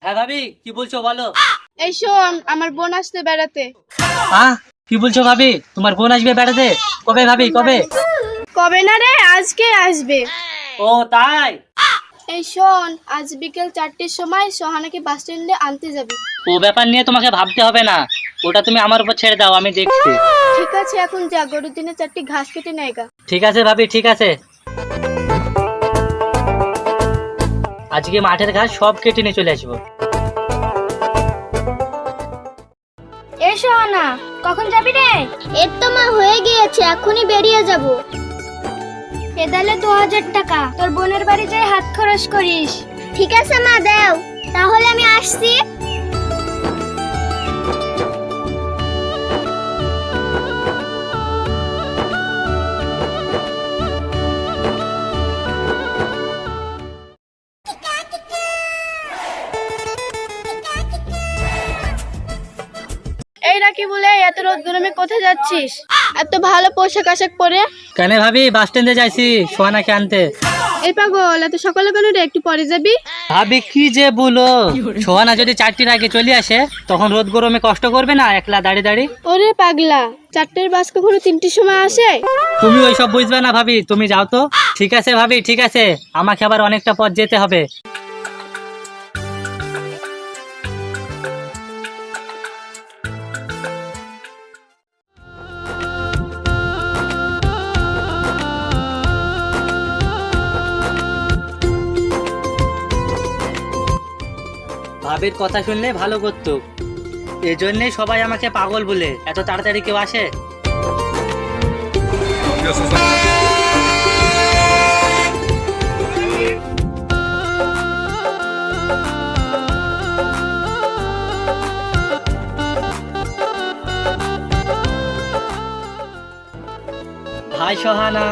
হ্যাঁ ভাবি, কি বলছো বলো। এই শোন, আমার বোন আসতে বেড়াতে। কি বলছো ভাবি, তোমার বোন আসবে বেড়াতে? কবে ভাবি, কবে? কবে না রে, আজকে আসবে। ও তাই? এই শোন, আজ বিকেল 4টের সময় সোহানাকে বাস স্ট্যান্ডে আনতে যাবি। ও ব্যাপার নিয়ে তোমাকে ভাবতে হবে না, ওটা তুমি আমার উপর ছেড়ে দাও, আমি দেখছি। ঠিক আছে, এখন যা, গরুর দিনে 4টি ঘাস কেটে নেয় গা। ঠিক আছে ভাবি, ঠিক আছে। আজকে মাঠের ঘাস সব কেটে নিয়ে চলে আসবো। এই সোহানা, কখন যাবি রে? এর তো মা হয়ে গিয়েছে, এখনই বেরিয়ে যাব। এদালে 2000 টাকা, তোর বোনের বাড়ি যাই হাত খরচ করিস। ঠিক আছে মা, দাও। তাহলে আমি আসছি। এই রাকি বলে, এত রোদ গরমে কোথায় যাচ্ছিস? এত ভালো পোশাক আশাক পরে। কেন ভাবি, বাস স্ট্যান্ডে যাইছি সোহানাকে আনতে। এই পাগল, এত সকালে কেন রে? একটু পরে যাবি। ভাবি কি যে বলো, সোহানা যদি 4টির আগে চলে আসে তখন রোদ গরমে কষ্ট করবে না একলা দাঁড়িয়ে দাঁড়িয়ে? ওরে পাগলা, 4টের বাস কখনো 3টির সময় আসে? তুমি ওইসব বুঝবে না ভাবি, তুমি যাও তো। ঠিক আছে ভাবি, ঠিক আছে, আমাকে আবার অনেকটা পথ যেতে হবে। ভাবির কথা শুনলে ভালো করতো, এজন্যই সবাই আমাকে পাগল বলে। এত তাড়াতাড়ি কেউ আসে? ভাই সোহানা,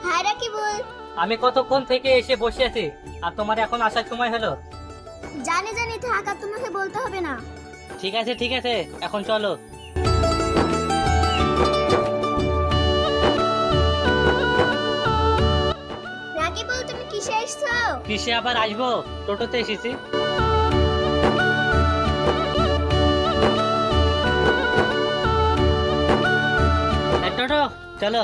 হ্যাঁ রাকি বল। আমি কতক্ষণ থেকে এসে বসে আছি, আর তোমার এখন আসার সময় হলো? জানি জানি, থাক, আর তোমাকে বলতে হবে না। ঠিক আছে ঠিক আছে, এখন চলো। রাকি বল, তুমি কিসে এসছো? কিসে আবার আসবো, টোটোতে এসেছি। এই টোটো, চলো।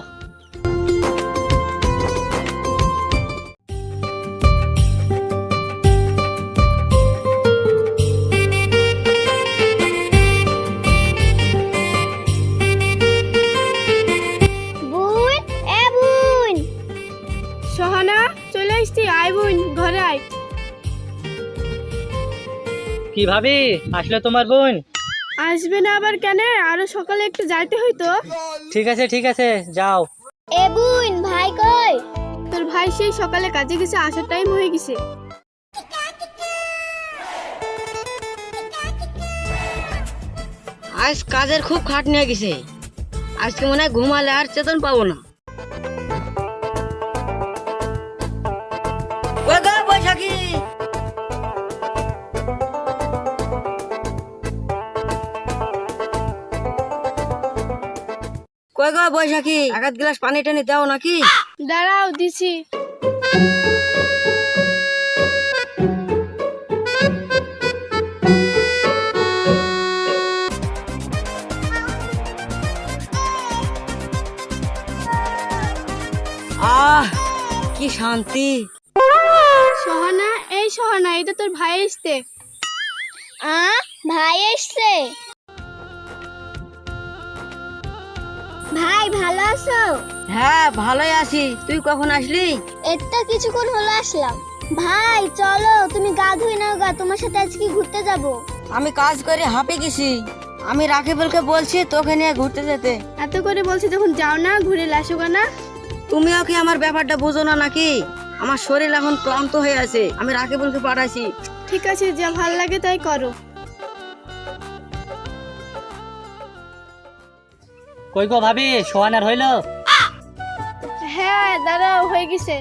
বোন, এ বোন। সোহানা, চলে আসছি। আয় বোন, ঘরে আয়। কি ভাবি, আসলে তোমার বোন? আসবে না আবার কেন? আরো সকালে একটু যাইতে হইতো। ঠিক আছে ঠিক আছে, যাও। এ বোন, ভাই কই? তোর ভাই সেই সকালে কাজে গেছে, আসার টাইম হয়ে গেছে। আজ কাজের খুব খাটনি হয়ে গেছে, আজকে মনে হয় ঘুমালে আর চেতন পাবো না। কই গো বৈশাখী? কই গো বৈশাখী, এক আধ গ্লাস পানি টানি দাও নাকি? দাঁড়াও, দিছি। আহ, কি শান্তি। সোহানা, এই সোহানা, এটা তোর ভাই আসতে। ভাই এসছে। ভাই ভালো আছো? হ্যাঁ ভালোই আছি, তুই কখন আসলি? এটা কিছুক্ষণ হলো আসলাম। ভাই চলো, তুমি গা ধুই নাও গা, তোমার সাথে আজকে ঘুরতে যাব। আমি কাজ করে হাঁপে গেছি, আমি রাকিবুলকে বলছি তোকে নিয়ে ঘুরতে যেতে। এত করে বলছি যখন, যাও না, ঘুরে লাসো না। তুমিও কি আমার ব্যাপারটা বুঝো না নাকি? আমার শরীর এখন ক্লান্ত হয়ে আছে, আমি রাকিবুলকে পাঠাইছি। ঠিক আছে, যা ভাল লাগে তাই করো। কই গো ভাবি, সোহানার হইলো? হ্যাঁ, দাঁড়াও, হয়ে গেছে।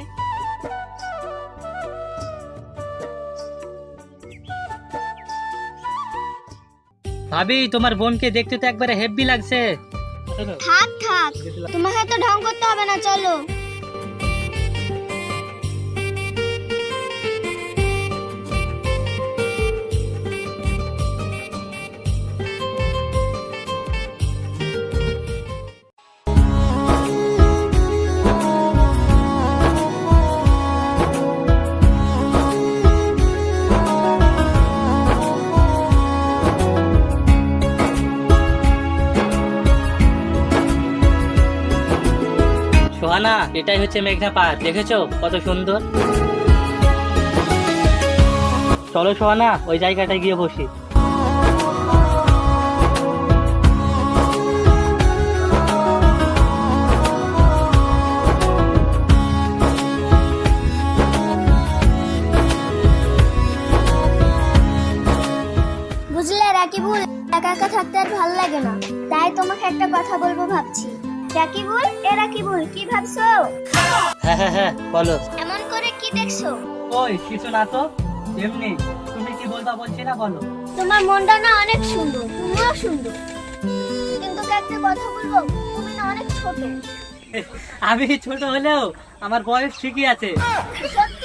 ভাবি, তোমার বোনকে দেখতে তো একবারে হেভি লাগছে। থাক থাক, তোমাকে তো ঢং করতে হবে না, চলো। সোহানা, এটাই হচ্ছে মেঘনা পাহাড়, দেখেছো কত সুন্দর। চলো সোহানা, ওই জায়গাটায় গিয়ে বসি। বুঝলে রাকিবুল, একা একা থাকতে আর ভালো লাগে না, তাই তোমাকে একটা কথা বলবো ভাবছি। রাকিবুল, রাকিবুল, কি ভাবছো? হ্যাঁ হ্যাঁ হ্যাঁ, বলো। এমন করে কি দেখছো? ওই কিছু না তো, এমনি। তুমি কি বলবা বলছি না, বলো। তোমার মনটা না অনেক সুন্দর, তুমিও সুন্দর, কিন্তু একটা কথা বলবো, তুমি না অনেক ছোট। আমি ছোট হলেও আমার বয়স ঠিকই আছে। সত্যি